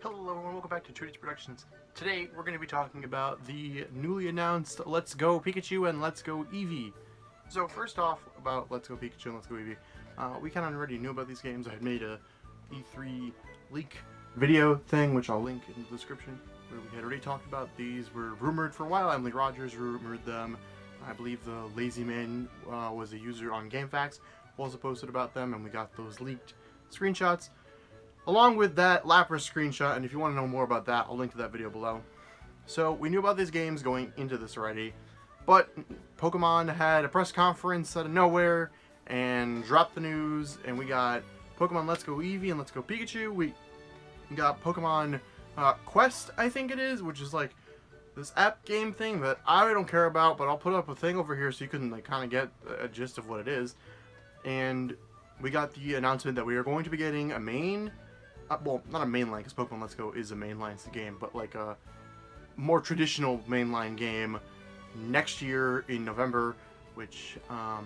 Hello and welcome back to 2D Productions. Today we're going to be talking about the newly announced Let's Go Pikachu and Let's Go Eevee. So first off, about Let's Go Pikachu and Let's Go Eevee, we kind of already knew about these games. I had made a E3 leak video thing, which I'll link in the description, where we had already talked about these. Were rumored for a while. Emily Rogers rumored them. I believe the Lazy Man was a user on GameFAQs, also posted about them, and we got those leaked screenshots. Along with that Lapras screenshot, and if you want to know more about that, I'll link to that video below. So, we knew about these games going into this already, but Pokemon had a press conference out of nowhere and dropped the news, and we got Pokemon Let's Go Eevee and Let's Go Pikachu. We got Pokemon Quest, I think it is, which is like this app game thing that I don't care about, but I'll put up a thing over here so you can like kind of get a gist of what it is. And we got the announcement that we are going to be getting a main... well, not a mainline, because Pokemon Let's Go is a mainline game, but like a more traditional mainline game next year in November, which I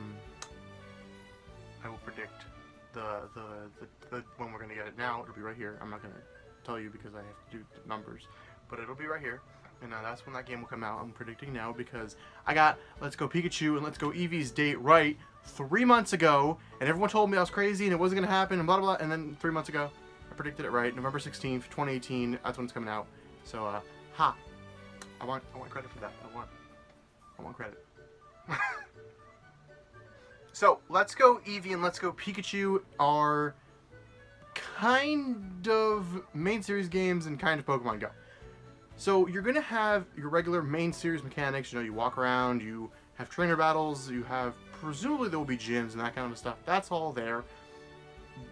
will predict the when we're going to get it now. It'll be right here. I'm not going to tell you because I have to do the numbers, but it'll be right here. And that's when that game will come out. I'm predicting now because I got Let's Go Pikachu and Let's Go Eevee's date right 3 months ago, and everyone told me I was crazy and it wasn't going to happen and blah, blah, blah, and then 3 months ago, I predicted it right. November 16th, 2018, that's when it's coming out. So, I want credit for that. I want credit. So, Let's Go Eevee and Let's Go Pikachu are kind of main series games and kind of Pokemon Go. So, you're going to have your regular main series mechanics. You know, you walk around, you have trainer battles, you have, presumably there will be gyms and that kind of stuff. That's all there.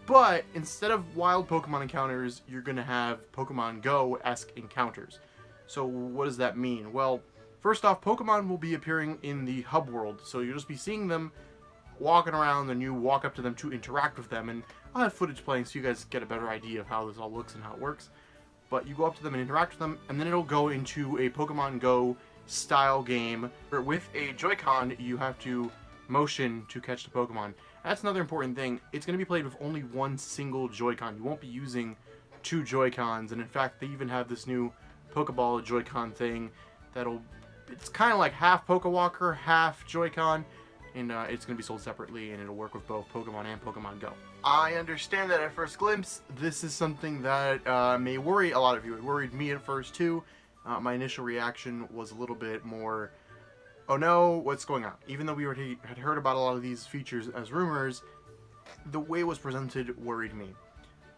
But instead of wild Pokemon encounters, you're going to have Pokemon Go-esque encounters. So what does that mean? Well, first off, Pokemon will be appearing in the hub world. So you'll just be seeing them walking around, and you walk up to them to interact with them. And I'll have footage playing so you guys get a better idea of how this all looks and how it works. But you go up to them and interact with them, and then it'll go into a Pokemon Go style game where with a Joy-Con you have to motion to catch the Pokemon. That's another important thing. It's going to be played with only one single Joy-Con. You won't be using two Joy-Cons, and in fact, they even have this new Pokeball Joy-Con thing it's kind of like half Pokewalker, half Joy-Con, and it's going to be sold separately, and it'll work with both Pokemon and Pokemon Go. I understand that at first glimpse, this is something that may worry a lot of you. It worried me at first, too. My initial reaction was a little bit more, oh no, what's going on? Even though we already had heard about a lot of these features as rumors, the way it was presented worried me.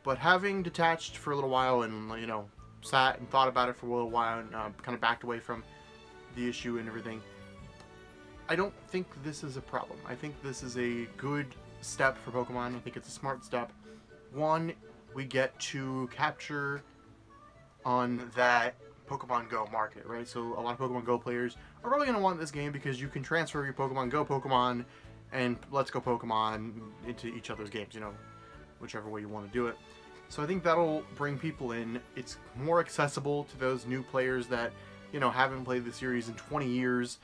But having detached for a little while and, you know, sat and thought about it for a little while and kind of backed away from the issue and everything, I don't think this is a problem. I think this is a good step for Pokemon. I think it's a smart step. One, we get to capture on that Pokemon Go market, right? So a lot of Pokemon Go players are probably going to want this game because you can transfer your Pokemon Go Pokemon and Let's Go Pokemon into each other's games, you know, whichever way you want to do it. So I think that'll bring people in. It's more accessible to those new players that, you know, haven't played the series in 20 years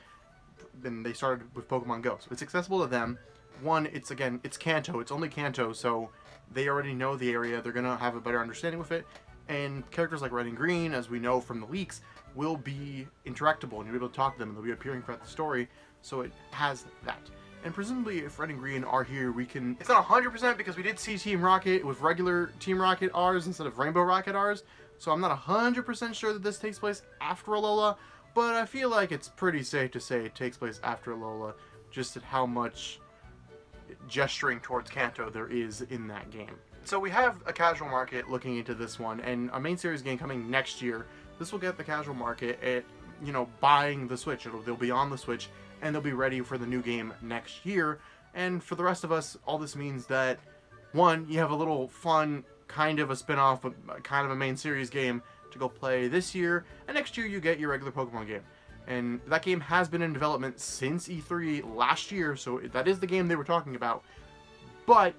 than they started with Pokemon Go. So it's accessible to them. One, it's Kanto. It's only Kanto, so they already know the area. They're going to have a better understanding with it. And characters like Red and Green, as we know from the leaks, will be interactable, and you'll be able to talk to them, and they'll be appearing throughout the story, so it has that. And presumably, if Red and Green are here, we can... It's not 100% because we did see Team Rocket with regular Team Rocket R's instead of Rainbow Rocket R's, so I'm not 100% sure that this takes place after Alola, but I feel like it's pretty safe to say it takes place after Alola, just at how much gesturing towards Kanto there is in that game. So we have a casual market looking into this one, and a main series game coming next year. This will get the casual market at, you know, buying the Switch. They'll be on the Switch, and they'll be ready for the new game next year. And for the rest of us, all this means that, one, you have a little fun, kind of a spin-off, kind of a main series game to go play this year, and next year you get your regular Pokemon game. And that game has been in development since E3 last year, so that is the game they were talking about. But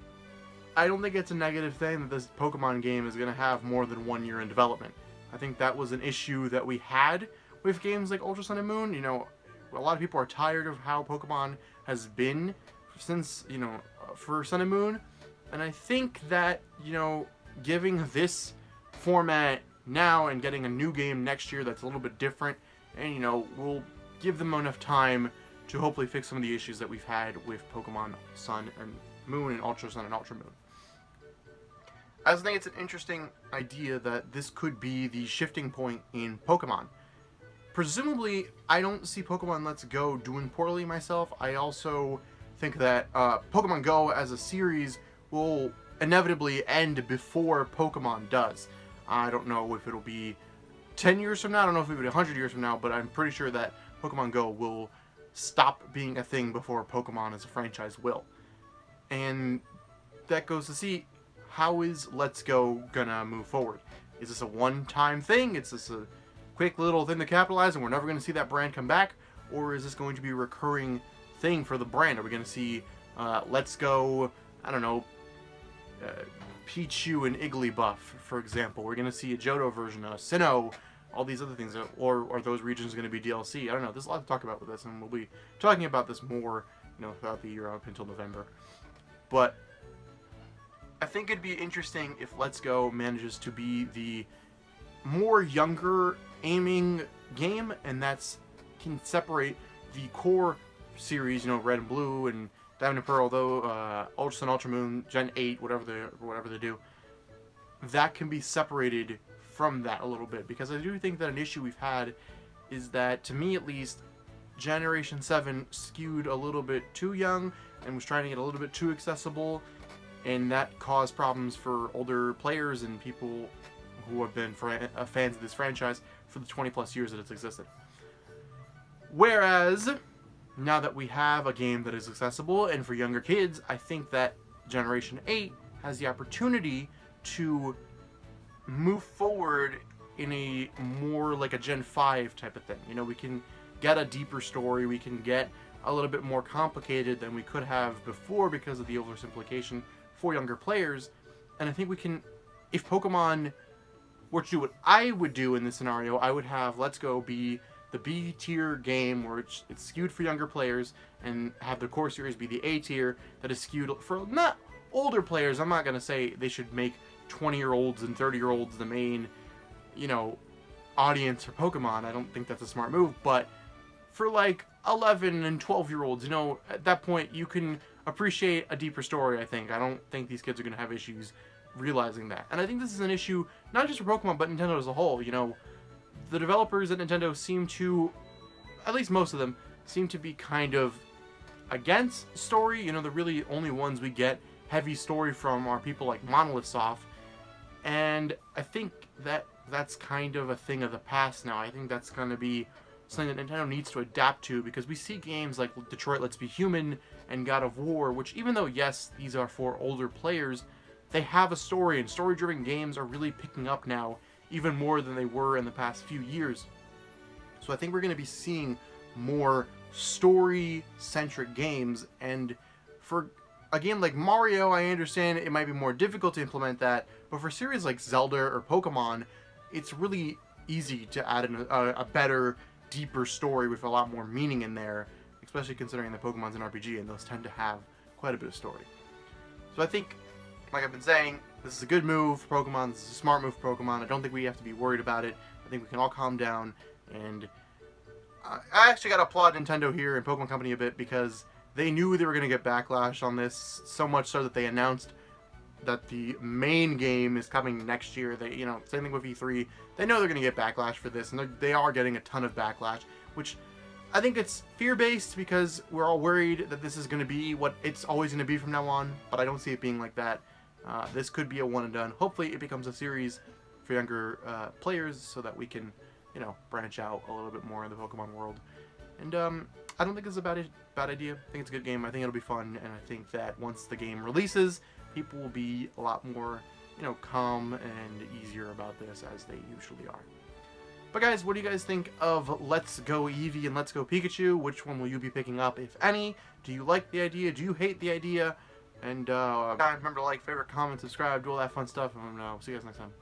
I don't think it's a negative thing that this Pokemon game is going to have more than 1 year in development. I think that was an issue that we had with games like Ultra Sun and Moon. You know, a lot of people are tired of how Pokemon has been since, you know, for Sun and Moon. And I think that, you know, giving this format now and getting a new game next year that's a little bit different, and you know, we'll give them enough time to hopefully fix some of the issues that we've had with Pokemon Sun and Moon and Ultra Sun and Ultra Moon. I just think it's an interesting idea that this could be the shifting point in Pokemon. Presumably, I don't see Pokemon Let's Go doing poorly myself. I also think that Pokemon Go as a series will inevitably end before Pokemon does. I don't know if it'll be 10 years from now, I don't know if it'll be 100 years from now, but I'm pretty sure that Pokemon Go will stop being a thing before Pokemon as a franchise will. And that goes to see, how is Let's Go gonna move forward? Is this a one-time thing? Is this a quick little thing to capitalize and we're never going to see that brand come back? Or is this going to be a recurring thing for the brand? Are we going to see Let's Go, I don't know, Pichu and Igglybuff, for example? We're going to see a Johto version, a Sinnoh, all these other things. Or are those regions going to be DLC? I don't know. There's a lot to talk about with this, and we'll be talking about this more, you know, throughout the year up until November. But I think it'd be interesting if Let's Go manages to be the more younger aiming game, and that's can separate the core series, you know, Red and Blue and Diamond and Pearl, though Ultra Sun, Ultra Moon, Gen 8, whatever they do, that can be separated from that a little bit, because I do think that an issue we've had is that, to me at least, Generation 7 skewed a little bit too young and was trying to get a little bit too accessible, and that caused problems for older players and people who have been fans of this franchise for the 20 plus years that it's existed. Whereas, now that we have a game that is accessible and for younger kids, I think that Generation 8 has the opportunity to move forward in a more like a Gen 5 type of thing. You know, we can get a deeper story, we can get a little bit more complicated than we could have before because of the oversimplification for younger players. And I think we can, if Pokemon were to do what I would do in this scenario, I would have Let's Go be the B tier game where it's skewed for younger players, and have the core series be the A tier that is skewed for not older players. I'm not going to say they should make 20-year-olds and 30-year-olds the main, you know, audience for Pokemon. I don't think that's a smart move, but for like 11 and 12-year-olds, you know, at that point you can appreciate a deeper story, I think. I don't think these kids are going to have issues realizing that. And I think this is an issue not just for Pokemon, but Nintendo as a whole. You know, the developers at Nintendo seem to, at least most of them, seem to be kind of against story. You know, the really only ones we get heavy story from are people like Monolith Soft. And I think that that's kind of a thing of the past now. I think that's going to be something that Nintendo needs to adapt to, because we see games like Detroit Let's Be Human and God of War, which, even though, yes, these are for older players, they have a story, and story-driven games are really picking up now, even more than they were in the past few years. So I think we're going to be seeing more story-centric games, and for a game like Mario, I understand it might be more difficult to implement that, but for series like Zelda or Pokemon, it's really easy to add in a better, deeper story with a lot more meaning in there, especially considering that Pokemon's an RPG, and those tend to have quite a bit of story. So I think, like I've been saying, this is a good move for Pokemon, this is a smart move for Pokemon. I don't think we have to be worried about it. I think we can all calm down, and I actually got to applaud Nintendo here and Pokemon Company a bit, because they knew they were going to get backlash on this, so much so that they announced that the main game is coming next year. They, you know, same thing with E3. They know they're going to get backlash for this, and they are getting a ton of backlash, which I think it's fear-based, because we're all worried that this is going to be what it's always going to be from now on, but I don't see it being like that. This could be a one and done. Hopefully it becomes a series for younger players, so that we can, you know, branch out a little bit more in the Pokemon world. And I don't think it's a bad idea. I think it's a good game. I think it'll be fun, and I think that once the game releases, people will be a lot more, you know, calm and easier about this, as they usually are. But guys, what do you guys think of Let's Go Eevee and Let's Go Pikachu? Which one will you be picking up, if any? Do you like the idea? Do you hate the idea? And remember to like, favorite, comment, subscribe, do all that fun stuff, and see you guys next time.